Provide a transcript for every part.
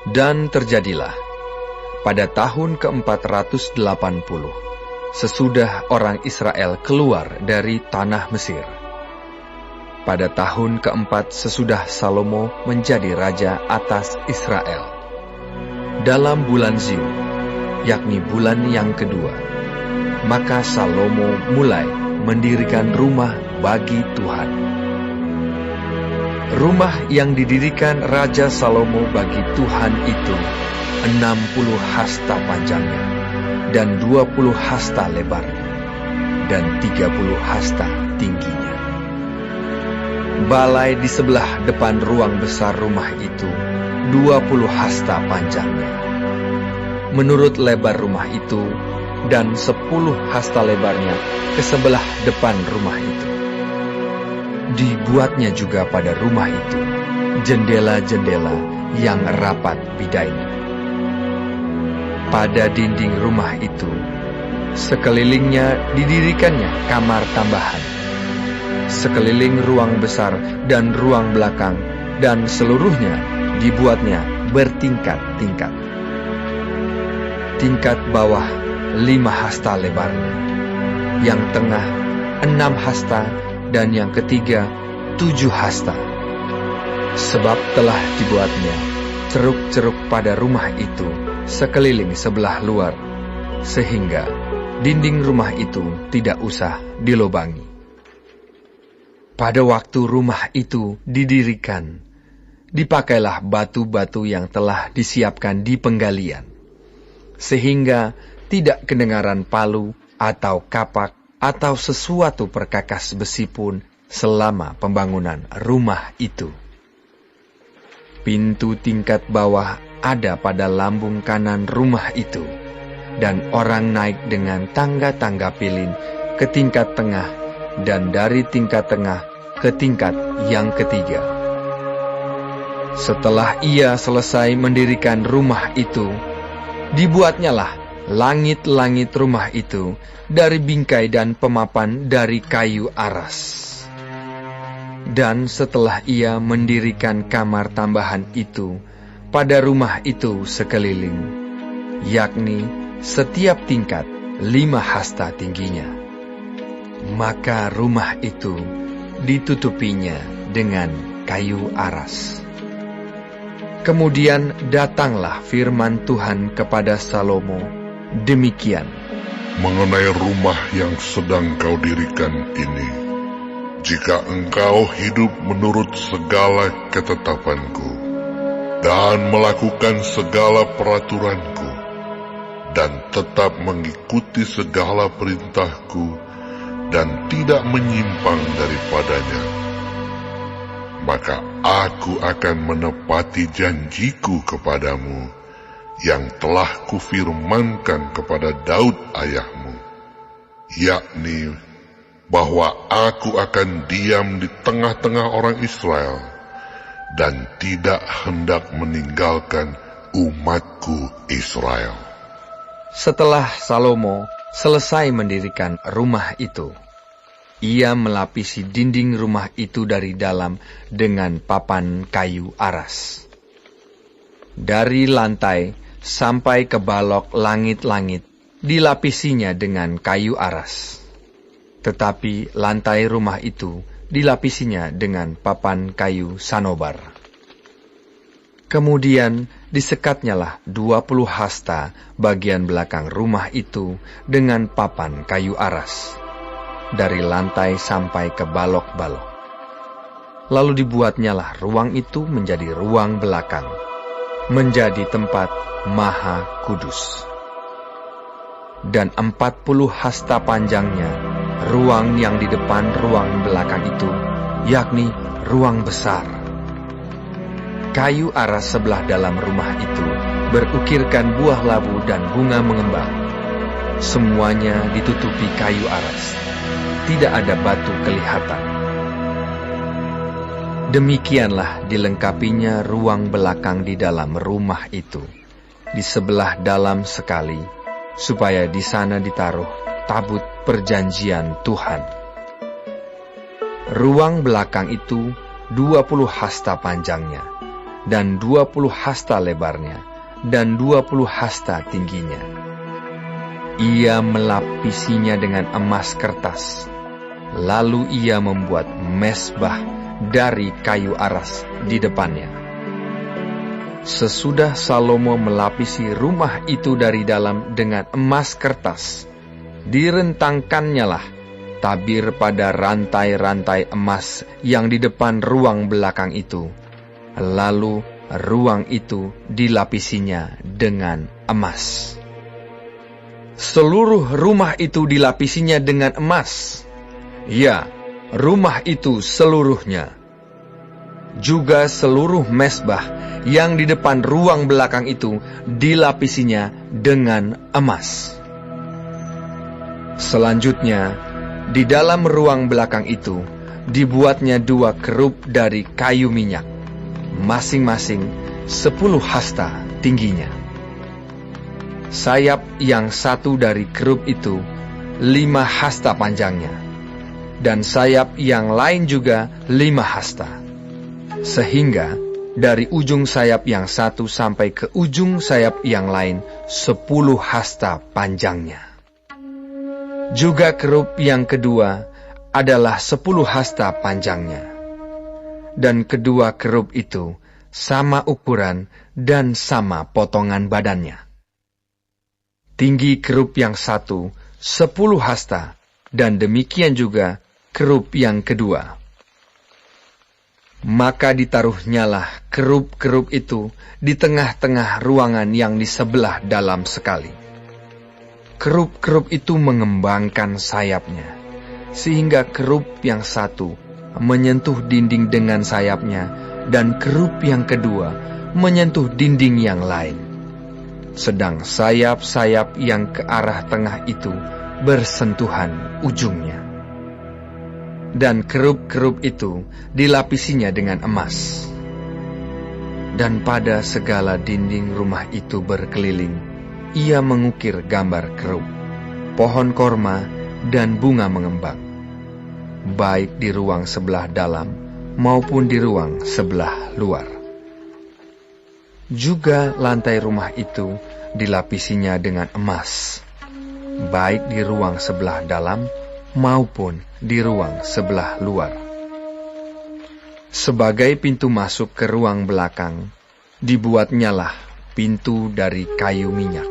Dan terjadilah, pada tahun ke-480, sesudah orang Israel keluar dari tanah Mesir, pada tahun ke-4 sesudah Salomo menjadi raja atas Israel, dalam bulan Ziu, yakni bulan yang kedua, maka Salomo mulai mendirikan rumah bagi Tuhan. Rumah yang didirikan Raja Salomo bagi Tuhan itu 60 hasta panjangnya, dan 20 hasta lebarnya, dan 30 hasta tingginya. Balai di sebelah depan ruang besar rumah itu 20 hasta panjangnya. Menurut lebar rumah itu, dan 10 hasta lebarnya ke sebelah depan rumah itu. Dibuatnya juga pada rumah itu jendela-jendela yang rapat bidainya. Pada dinding rumah itu, sekelilingnya didirikannya kamar tambahan, sekeliling ruang besar dan ruang belakang, dan seluruhnya dibuatnya bertingkat-tingkat. Tingkat bawah 5 hasta lebarnya, yang tengah 6 hasta, dan yang ketiga 7 hasta. Sebab telah dibuatnya ceruk-ceruk pada rumah itu sekeliling sebelah luar, sehingga dinding rumah itu tidak usah dilobangi. Pada waktu rumah itu didirikan, dipakailah batu-batu yang telah disiapkan di penggalian, sehingga tidak kedengaran palu atau kapak atau sesuatu perkakas besi pun selama pembangunan rumah itu. Pintu tingkat bawah ada pada lambung kanan rumah itu, dan orang naik dengan tangga-tangga pilin ke tingkat tengah, dan dari tingkat tengah ke tingkat yang ketiga. Setelah ia selesai mendirikan rumah itu, dibuatnyalah langit-langit rumah itu dari bingkai dan pemapan dari kayu aras. Dan setelah ia mendirikan kamar tambahan itu pada rumah itu sekeliling, yakni setiap tingkat 5 hasta tingginya, maka rumah itu ditutupinya dengan kayu aras. Kemudian datanglah firman Tuhan kepada Salomo demikian: mengenai rumah yang sedang kau dirikan ini, jika engkau hidup menurut segala ketetapanku, dan melakukan segala peraturanku, dan tetap mengikuti segala perintahku, dan tidak menyimpang daripadanya, maka aku akan menepati janjiku kepadamu, yang telah kufirmankan kepada Daud ayahmu, yakni bahwa aku akan diam di tengah-tengah orang Israel, dan tidak hendak meninggalkan umatku Israel. Setelah Salomo selesai mendirikan rumah itu, ia melapisi dinding rumah itu dari dalam dengan papan kayu aras. Dari lantai sampai ke balok langit-langit dilapisinya dengan kayu aras. Tetapi lantai rumah itu dilapisinya dengan papan kayu sanobar. Kemudian disekatnyalah 20 hasta bagian belakang rumah itu dengan papan kayu aras, dari lantai sampai ke balok-balok. Lalu dibuatnyalah ruang itu menjadi ruang belakang, menjadi tempat Maha Kudus. Dan 40 hasta panjangnya ruang yang di depan ruang belakang itu, yakni ruang besar. Kayu aras sebelah dalam rumah itu berukirkan buah labu dan bunga mengembang. Semuanya ditutupi kayu aras, tidak ada batu kelihatan. Demikianlah dilengkapinya ruang belakang di dalam rumah itu, di sebelah dalam sekali, supaya di sana ditaruh tabut perjanjian Tuhan. Ruang belakang itu 20 hasta panjangnya, dan 20 hasta lebarnya, dan 20 hasta tingginya. Ia melapisinya dengan emas kertas. Lalu ia membuat mezbah dari kayu aras di depannya. Sesudah Salomo melapisi rumah itu dari dalam dengan emas kertas, direntangkannya lah tabir pada rantai-rantai emas yang di depan ruang belakang itu. Lalu ruang itu dilapisinya dengan emas. Seluruh rumah itu dilapisinya dengan emas. Ya, rumah itu seluruhnya. Juga seluruh mezbah yang di depan ruang belakang itu dilapisinya dengan emas. Selanjutnya, di dalam ruang belakang itu dibuatnya 2 kerub dari kayu minyak, masing-masing 10 hasta tingginya. Sayap yang satu dari kerub itu 5 hasta panjangnya, dan sayap yang lain juga 5 hasta. Sehingga dari ujung sayap yang satu sampai ke ujung sayap yang lain 10 hasta panjangnya. Juga kerub yang kedua adalah 10 hasta panjangnya. Dan kedua kerub itu sama ukuran dan sama potongan badannya. Tinggi kerub yang satu 10 hasta, dan demikian juga kerub yang kedua. Maka ditaruhnyalah kerub-kerub itu di tengah-tengah ruangan yang di sebelah dalam sekali. Kerub-kerub itu mengembangkan sayapnya, sehingga kerub yang satu menyentuh dinding dengan sayapnya, dan kerub yang kedua menyentuh dinding yang lain. Sedang sayap-sayap yang ke arah tengah itu bersentuhan ujungnya. Dan kerub-kerub itu dilapisinya dengan emas. Dan pada segala dinding rumah itu berkeliling, ia mengukir gambar kerub, pohon korma, dan bunga mengembang, baik di ruang sebelah dalam maupun di ruang sebelah luar. Juga lantai rumah itu dilapisinya dengan emas, baik di ruang sebelah dalam maupun di ruang sebelah luar. Sebagai pintu masuk ke ruang belakang, dibuatnyalah pintu dari kayu minyak.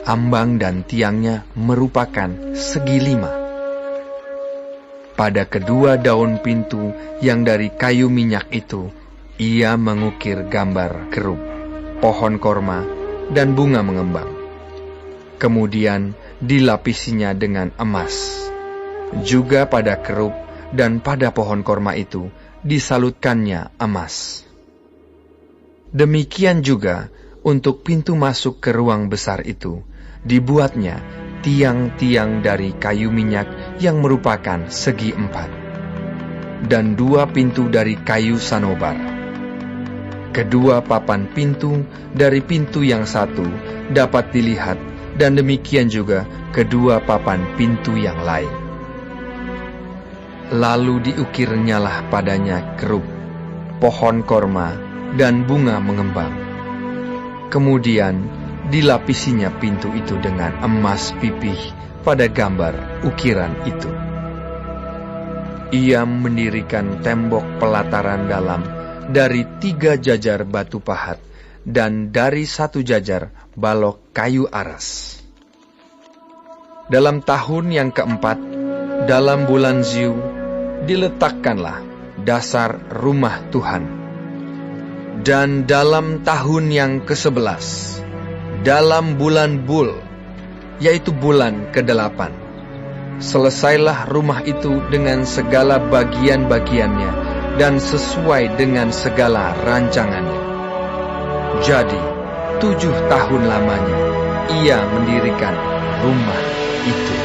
Ambang dan tiangnya merupakan segi 5. Pada kedua daun pintu yang dari kayu minyak itu, ia mengukir gambar kerub, pohon korma, dan bunga mengembang. Kemudian dilapisinya dengan emas. Juga pada kerub dan pada pohon korma itu disalutkannya emas. Demikian juga untuk pintu masuk ke ruang besar itu, dibuatnya tiang-tiang dari kayu minyak yang merupakan segi 4, dan 2 pintu dari kayu sanobar. Kedua papan pintu dari pintu yang satu dapat dilihat, dan demikian juga kedua papan pintu yang lain. Lalu diukirnyalah padanya kerub, pohon korma, dan bunga mengembang. Kemudian dilapisinya pintu itu dengan emas pipih pada gambar ukiran itu. Ia mendirikan tembok pelataran dalam dari 3 jajar batu pahat, dan dari 1 jajar balok kayu aras. Dalam tahun yang keempat, dalam bulan Ziu, diletakkanlah dasar rumah Tuhan. Dan dalam tahun yang ke-11, dalam bulan Bul, yaitu bulan ke-8, selesailah rumah itu dengan segala bagian-bagiannya dan sesuai dengan segala rancangannya. Jadi 7 tahun lamanya ia mendirikan rumah itu.